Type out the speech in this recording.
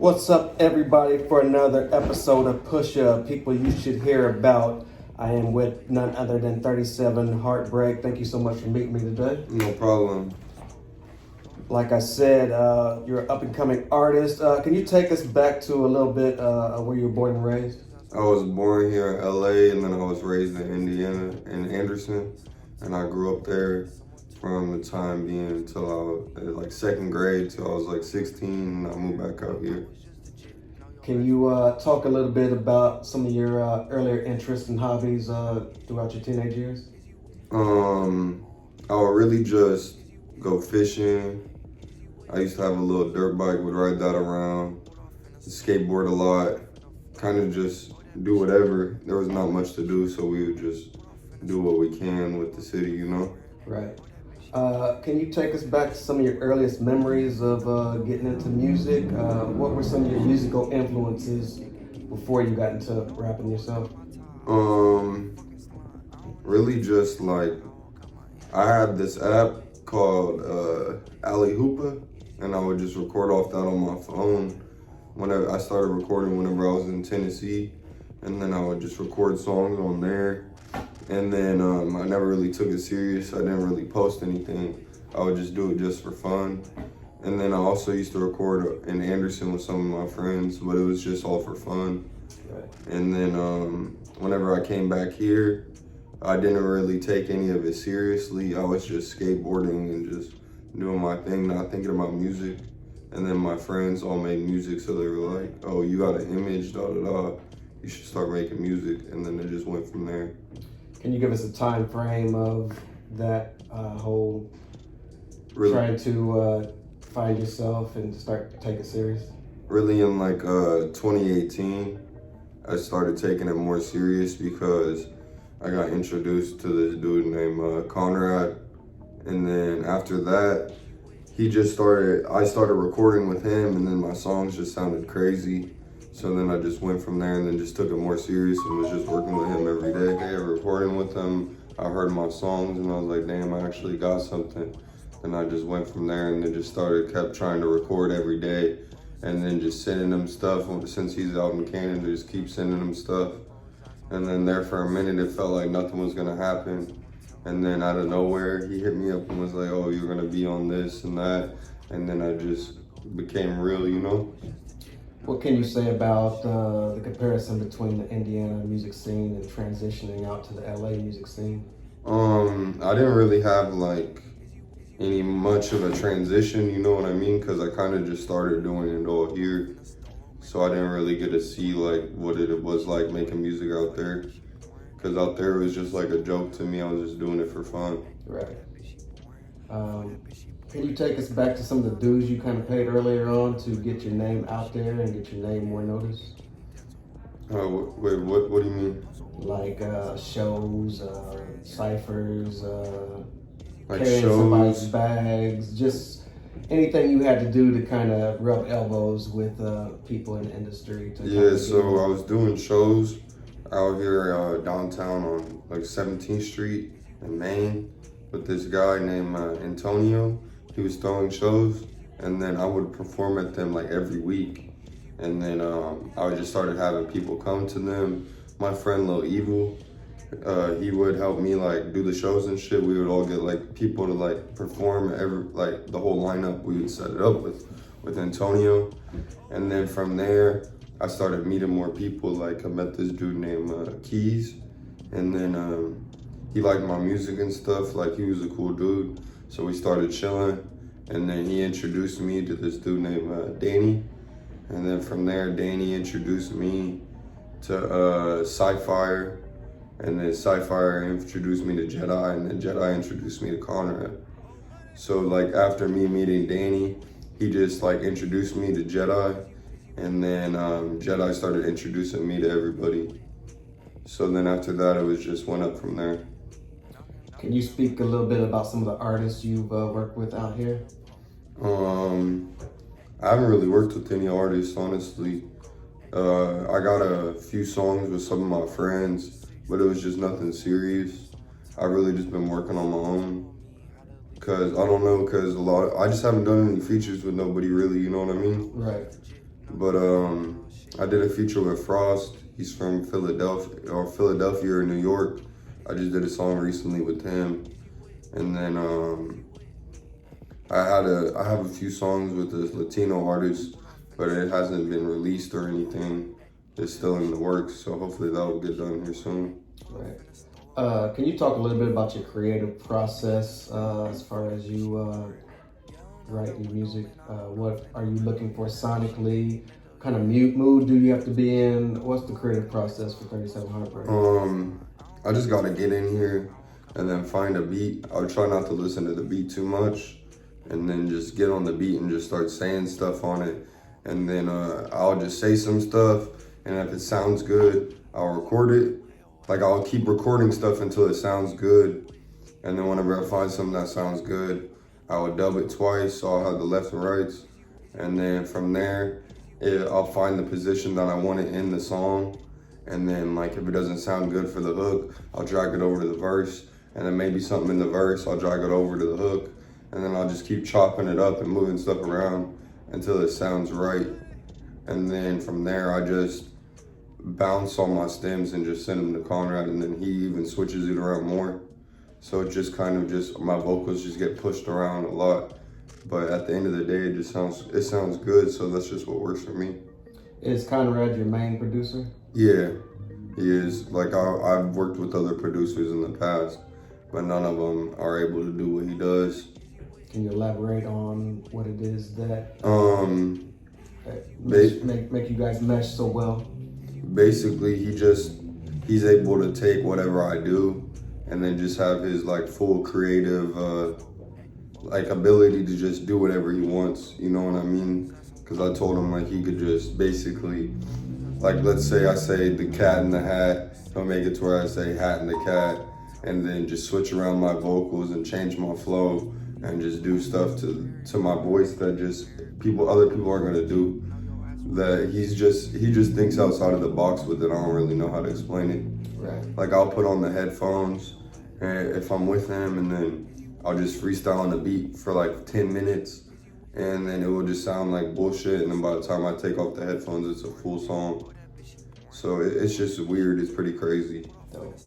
What's up, everybody, for another episode of P.U.S.H.A, people you should hear about. I am with none other than 37 Heartbreak. Thank you so much for meeting me today. No problem. Like I said, you're an up-and-coming artist. Can you take us back to a little bit where you were born and raised? I was born here in LA and then I was raised in Indiana, in Anderson. And I grew up there from the time being until I was like second grade till I was like 16 and I moved back out here. Can you talk a little bit about some of your earlier interests and hobbies throughout your teenage years? I would really just go fishing. I used to have a little dirt bike, would ride that around, skateboard a lot, kind of just do whatever. There was not much to do, so we would just do what we can with the city, you know? Right. Can you take us back to some of your earliest memories of getting into music? What were some of your musical influences before you got into rapping yourself? Really just like, I had this app called P.U.S.H.A, and I would just record off that on my phone. Whenever I started recording whenever I was in Tennessee, and then I would just record songs on there. And then I never really took it serious. I didn't really post anything. I would just do it just for fun. And then I also used to record in Anderson with some of my friends, but it was just all for fun. Right. And then whenever I came back here, I didn't really take any of it seriously. I was just skateboarding and just doing my thing, not thinking about music. And then my friends all made music, so they were like, oh, you got an image, da-da-da. You should start making music. And then it just went from there. Can you give us a time frame of that whole trying to find yourself and start to take it serious? Really in like 2018, I started taking it more serious because I got introduced to this dude named Conrad. And then after that, I started recording with him, and then my songs just sounded crazy. So then I just went from there and then just took it more serious and was just working with him every day, recording with him. I heard my songs and I was like, damn, I actually got something. And I just went from there and then just kept trying to record every day and then just sending him stuff. Since he's out in Canada, just keep sending him stuff. And then there for a minute, it felt like nothing was gonna happen. And then out of nowhere, he hit me up and was like, oh, you're gonna be on this and that. And then I just became real, you know? What can you say about the comparison between the Indiana music scene and transitioning out to the LA music scene? I didn't really have like any much of a transition, you know what I mean? Because I kind of just started doing it all here. So I didn't really get to see like what it was like making music out there. Because out there it was just like a joke to me. I was just doing it for fun. Right. Can you take us back to some of the dues you kind of paid earlier on to get your name out there and get your name more noticed? Wait, what do you mean? Like shows, ciphers, Like carrying shows? somebody's bags, just anything you had to do to kind of rub elbows with people in the industry. Yeah, so I was doing shows out here downtown on like 17th Street in Maine with this guy named Antonio. He was throwing shows, and then I would perform at them like every week. And then I just started having people come to them. My friend Lil Evil, he would help me like do the shows and shit. We would all get like people to like perform the whole lineup. We would set it up with Antonio. And then from there, I started meeting more people. Like I met this dude named Keys, and then he liked my music and stuff. Like he was a cool dude. So we started chilling, and then he introduced me to this dude named Danny. And then from there, Danny introduced me to Sci-Fire, and then Sci-Fire introduced me to Jedi, and then Jedi introduced me to Conrad. So like after me meeting Danny, he just like introduced me to Jedi, and then Jedi started introducing me to everybody. So then after that, it was just went up from there. Can you speak a little bit about some of the artists you've worked with out here? I haven't really worked with any artists, honestly. I got a few songs with some of my friends, but it was just nothing serious. I really just been working on my own. Cause I don't know, I just haven't done any features with nobody really, you know what I mean? Right. But I did a feature with Frost. He's from Philadelphia or New York. I just did a song recently with him. And then I have a few songs with this Latino artist, but it hasn't been released or anything. It's still in the works, so hopefully that will get done here soon. Right. Can you talk a little bit about your creative process as far as you write your music? What are you looking for sonically? What kind of mood do you have to be in? What's the creative process for 37 Heartbreak? I just gotta get in here and then find a beat. I'll try not to listen to the beat too much, and then just get on the beat and just start saying stuff on it. And then I'll just say some stuff, and if it sounds good, I'll record it. Like, I'll keep recording stuff until it sounds good, and then whenever I find something that sounds good, I will dub it twice, so I'll have the left and rights. And then from there, I'll find the position that I want it in the song. And then, like, if it doesn't sound good for the hook, I'll drag it over to the verse. And then maybe something in the verse, I'll drag it over to the hook. And then I'll just keep chopping it up and moving stuff around until it sounds right. And then from there, I just bounce all my stems and just send them to Conrad. And then he even switches it around more. So it just kind of just, my vocals just get pushed around a lot. But at the end of the day, it sounds good. So that's just what works for me. Is Conrad your main producer? Yeah, he is. Like, I've worked with other producers in the past, but none of them are able to do what he does. Can you elaborate on what it is that make you guys mesh so well? Basically, he's able to take whatever I do and then just have his, like, full creative like, ability to just do whatever he wants, you know what I mean? Because I told him, like, he could just basically, like, let's say I say the cat in the hat, he'll make it to where I say hat in the cat, and then just switch around my vocals and change my flow and just do stuff to my voice that just other people aren't gonna do. That he just thinks outside of the box with it. I don't really know how to explain it. Right. Like, I'll put on the headphones and if I'm with him, and then I'll just freestyle on the beat for like 10 minutes, and then it will just sound like bullshit, and then by the time I take off the headphones, it's a full song. So it's just weird. It's pretty crazy.